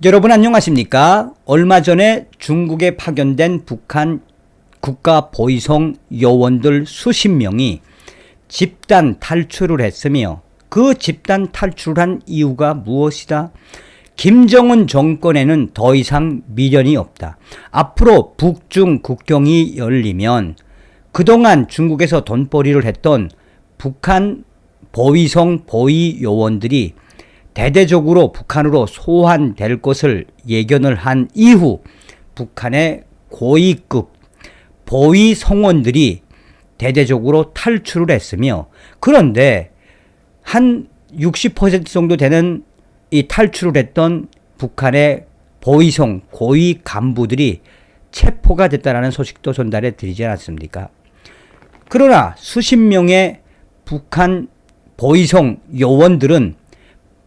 여러분 안녕하십니까? 얼마 전에 중국에 파견된 북한 국가보위성 요원들 수십 명이 집단 탈출을 했으며 그 집단 탈출한 이유가 무엇이다? 김정은 정권에는 더 이상 미련이 없다. 앞으로 북중 국경이 열리면 그동안 중국에서 돈벌이를 했던 북한 보위성 보위 요원들이 대대적으로 북한으로 소환될 것을 예견을 한 이후 북한의 고위급 보위 성원들이 대대적으로 탈출을 했으며, 그런데 한 60% 정도 되는 이 탈출을 했던 북한의 보위성 고위 간부들이 체포가 됐다는 소식도 전달해 드리지 않았습니까? 그러나 수십 명의 북한 보위성 요원들은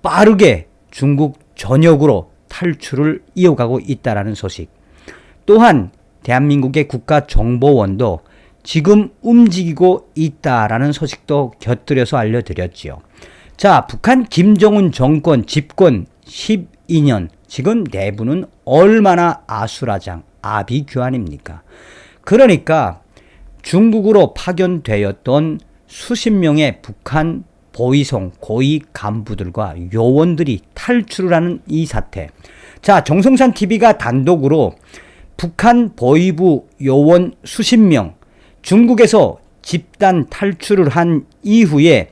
빠르게 중국 전역으로 탈출을 이어가고 있다는 소식. 또한 대한민국의 국가정보원도 지금 움직이고 있다라는 소식도 곁들여서 알려드렸지요. 자, 북한 김정은 정권 집권 12년, 지금 내부는 얼마나 아수라장, 아비규환입니까? 그러니까 중국으로 파견되었던 수십 명의 북한 보위성 고위 간부들과 요원들이 탈출을 하는 이 사태. 자, 정성산 TV가 단독으로 북한 보위부 요원 수십 명 중국에서 집단 탈출을 한 이후에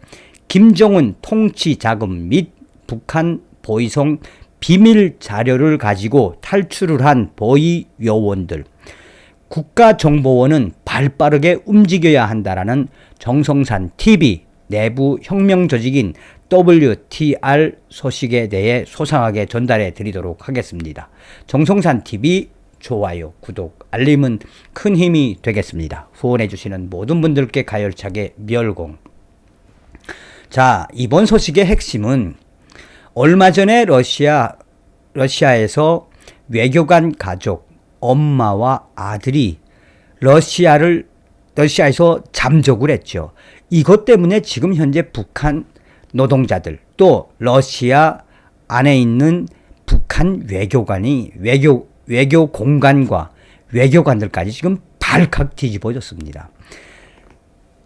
김정은 통치 자금 및 북한 보위성 비밀 자료를 가지고 탈출을 한 보위 요원들, 국가정보원은 발빠르게 움직여야 한다라는 정성산 TV 내부 혁명 조직인 WTR 소식에 대해 소상하게 전달해 드리도록 하겠습니다. 정성산 TV 좋아요, 구독, 알림은 큰 힘이 되겠습니다. 후원해 주시는 모든 분들께 가열차게 멸공. 자, 이번 소식의 핵심은 얼마 전에 러시아에서 외교관 가족, 엄마와 아들이 러시아에서 잠적을 했죠. 이것 때문에 지금 현재 북한 노동자들, 또 러시아 안에 있는 북한 외교관이 외교 공간과 외교관들까지 지금 발칵 뒤집어졌습니다.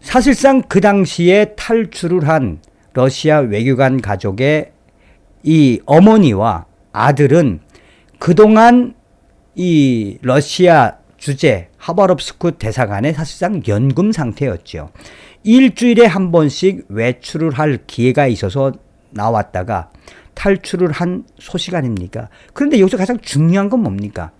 사실상 그 당시에 탈출을 한 러시아 외교관 가족의 이 어머니와 아들은 그동안 이 러시아 주재 하바롭스크 대사관에 사실상 연금 상태였죠. 일주일에 한 번씩 외출을 할 기회가 있어서 나왔다가 탈출을 한 소식 아닙니까? 그런데 여기서 가장 중요한 건 뭡니까?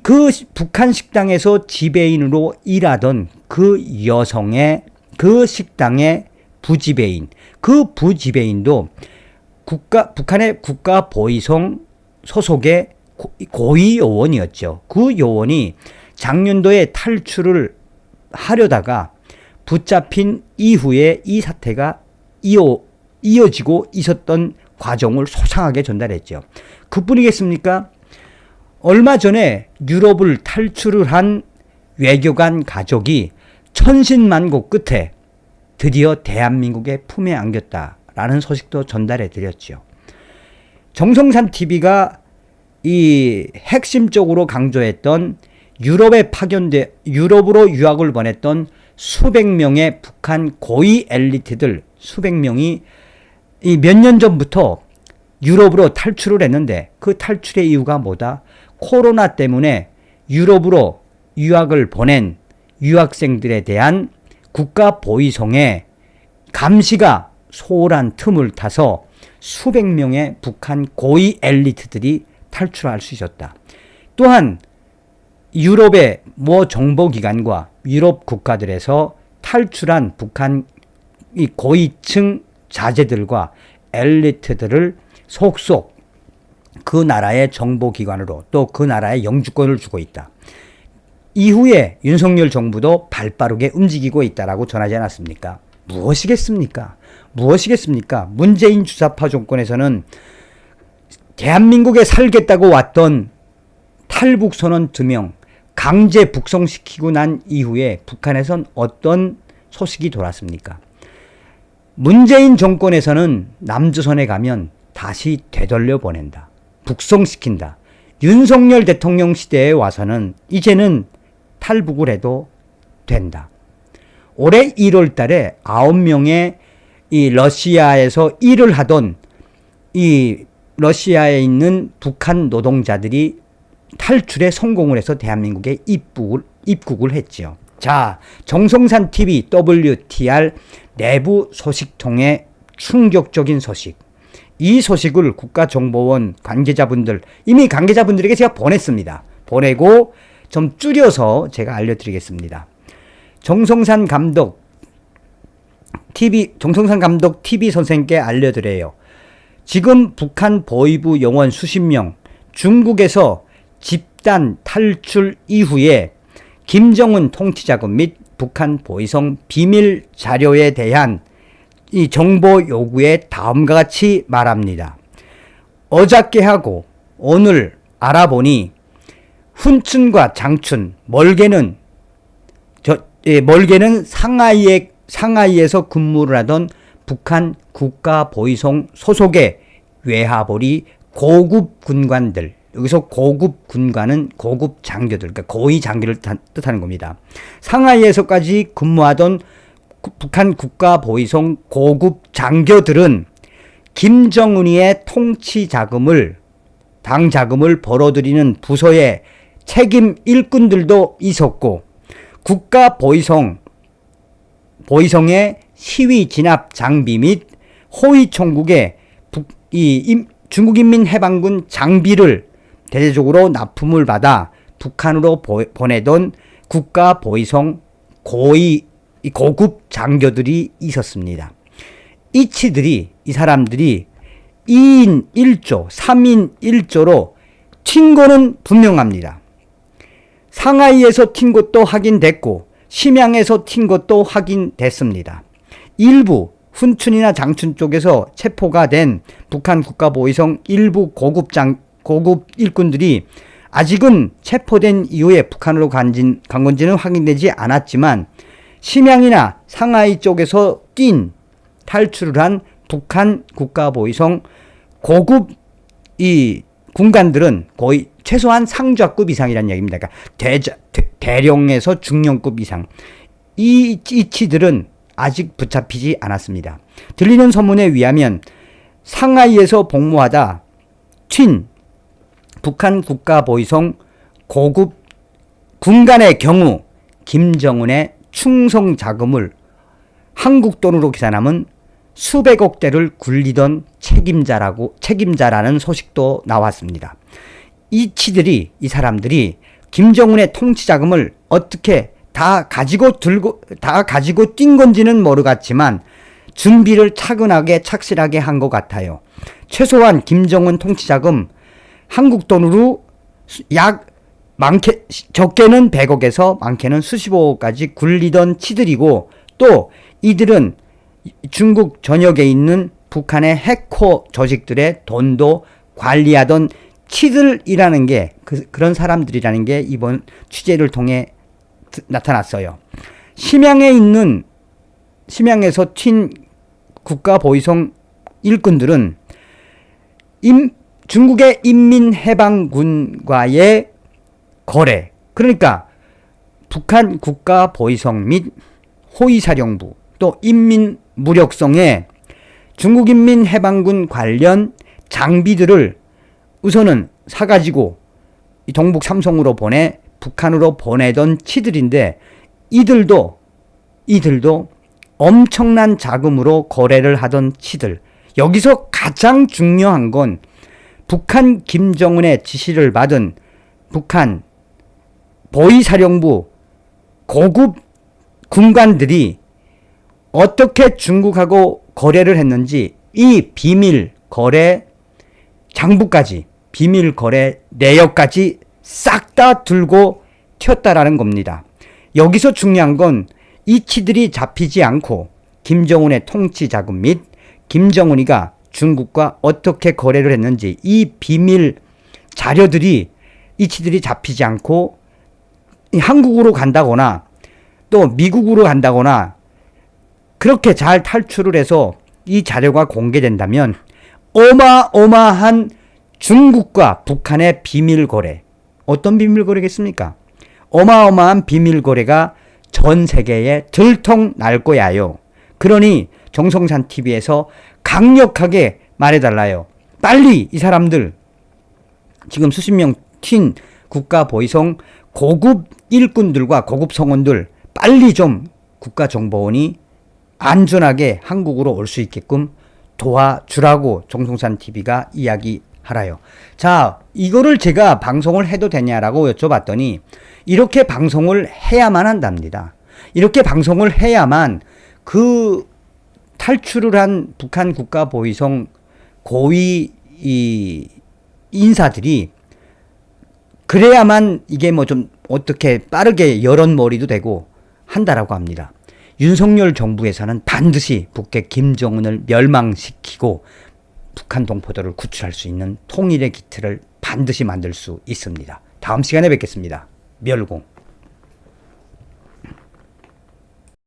그 북한 식당에서 지배인으로 일하던 그 여성의 그 식당의 부지배인, 그 부지배인도 북한의 국가보위성 소속의 고위 요원이었죠. 그 요원이 작년도에 탈출을 하려다가 붙잡힌 이후에 이 사태가 이어지고 있었던 과정을 소상하게 전달했죠. 그뿐이겠습니까? 얼마 전에 유럽을 탈출을 한 외교관 가족이 천신만고 끝에 드디어 대한민국의 품에 안겼다라는 소식도 전달해 드렸죠. 정성산 TV가 이 핵심적으로 강조했던 유럽으로 유학을 보냈던 수백 명의 북한 고위 엘리트들 수백 명이 몇 년 전부터 유럽으로 탈출을 했는데, 그 탈출의 이유가 뭐다? 코로나 때문에 유럽으로 유학을 보낸 유학생들에 대한 국가보위성의 감시가 소홀한 틈을 타서 수백 명의 북한 고위 엘리트들이 탈출할 수 있었다. 또한 유럽의 모 정보기관과 유럽 국가들에서 탈출한 북한 이 고위층 자제들과 엘리트들을 속속 그 나라의 정보기관으로 또 그 나라의 영주권을 주고 있다. 이후에 윤석열 정부도 발빠르게 움직이고 있다라고 전하지 않았습니까? 무엇이겠습니까? 문재인 주사파 정권에서는 대한민국에 살겠다고 왔던 탈북선원 2명 강제 북송시키고 난 이후에 북한에선 어떤 소식이 돌았습니까? 문재인 정권에서는 남조선에 가면 다시 되돌려 보낸다. 북송시킨다. 윤석열 대통령 시대에 와서는 이제는 탈북을 해도 된다. 올해 1월 달에 9명의 이 러시아에서 일을 하던 이 러시아에 있는 북한 노동자들이 탈출에 성공을 해서 대한민국에 입국을 했죠. 자, 정성산 TV WTR 내부 소식통의 충격적인 소식. 이 소식을 국가정보원 관계자분들, 이미 관계자분들에게 제가 보냈습니다. 보내고 좀 줄여서 제가 알려드리겠습니다. 정성산 감독 TV 선생님께 알려드려요. 지금 북한 보위부 요원 수십 명, 중국에서 집단 탈출 이후에 김정은 통치자금 및 북한 보위성 비밀 자료에 대한 이 정보 요구에 다음과 같이 말합니다. 어저께 하고 오늘 알아보니 훈춘과 장춘, 멀게는 상하이에서 근무를 하던 북한 국가보위성 소속의 외화벌이 고급 군관들, 여기서 고급 군관은 고급 장교들, 그러니까 고위 장교를 뜻하는 겁니다. 상하이에서까지 근무하던 북한 국가보위성 고급 장교들은 김정은이의 통치 자금을, 당 자금을 벌어들이는 부서의 책임 일꾼들도 있었고, 국가보위성의 시위 진압 장비 및 호위 총국의 중국인민해방군 장비를 대대적으로 납품을 받아 북한으로 보내던 국가보위성 고급 장교들이 있었습니다. 이 사람들이 2인 1조, 3인 1조로 튄 거는 분명합니다. 상하이에서 튄 것도 확인됐고 심양에서 튄 것도 확인됐습니다. 일부 훈춘이나 장춘 쪽에서 체포가 된 북한 국가보위성 일부 고급 일꾼들이 아직은 체포된 이후에 북한으로 간 건지는 확인되지 않았지만, 심양이나 상하이 쪽에서 탈출을 한 북한 국가보위성 고급 이 군관들은 거의 최소한 상좌급 이상이라는 얘기입니다. 그러니까 대령에서 중령급 이상. 이 치들은 아직 붙잡히지 않았습니다. 들리는 소문에 의하면 상하이에서 복무하다 튄 북한 국가보위성 고급 군관의 경우 김정은의 충성 자금을 한국 돈으로 계산하면 수백억 대를 굴리던 책임자라는 소식도 나왔습니다. 이 사람들이 김정은의 통치 자금을 어떻게 다 가지고 뛴 건지는 모르겠지만 준비를 차근하게 착실하게 한 것 같아요. 최소한 김정은 통치 자금 한국 돈으로 적게는 100억에서 많게는 수십억까지 굴리던 치들이고, 또 이들은 중국 전역에 있는 북한의 해커 조직들의 돈도 관리하던 치들이라는 게 그런 사람들이라는 게 이번 취재를 통해 나타났어요. 심양에서 튄 국가보위성 일꾼들은 중국의 인민해방군과의 거래, 그러니까 북한 국가보위성 및 호위사령부 또 인민무력성의 중국인민해방군 관련 장비들을 우선은 사가지고 동북 삼성으로 보내 북한으로 보내던 치들인데, 이들도 엄청난 자금으로 거래를 하던 치들. 여기서 가장 중요한 건 북한 김정은의 지시를 받은 북한 보위사령부 고급 군관들이 어떻게 중국하고 거래를 했는지, 이 비밀 거래 장부까지, 비밀 거래 내역까지 싹 다 들고 튀었다라는 겁니다. 여기서 중요한 건 이 치들이 잡히지 않고 김정은의 통치 자금 및 김정은이가 중국과 어떻게 거래를 했는지, 이 비밀 자료들이 이 치들이 잡히지 않고 한국으로 간다거나 또 미국으로 간다거나 그렇게 잘 탈출을 해서 이 자료가 공개된다면 어마어마한 중국과 북한의 비밀거래. 어떤 비밀거래겠습니까? 어마어마한 비밀거래가 전 세계에 들통 날 거야요. 그러니 정성산 TV에서 강력하게 말해달라요. 빨리 이 사람들 지금 수십 명 튄 국가보위성 고급 일꾼들과 고급 성원들 빨리 좀 국가정보원이 안전하게 한국으로 올 수 있게끔 도와주라고 정성산 TV가 이야기하라요. 자, 이거를 제가 방송을 해도 되냐라고 여쭤봤더니 이렇게 방송을 해야만 한답니다. 이렇게 방송을 해야만 그 탈출을 한 북한 국가보위성 고위 인사들이 그래야만 이게 뭐 좀 어떻게 빠르게 여론몰이도 되고 한다라고 합니다. 윤석열 정부에서는 반드시 북핵 김정은을 멸망시키고 북한 동포들을 구출할 수 있는 통일의 기틀을 반드시 만들 수 있습니다. 다음 시간에 뵙겠습니다. 멸공.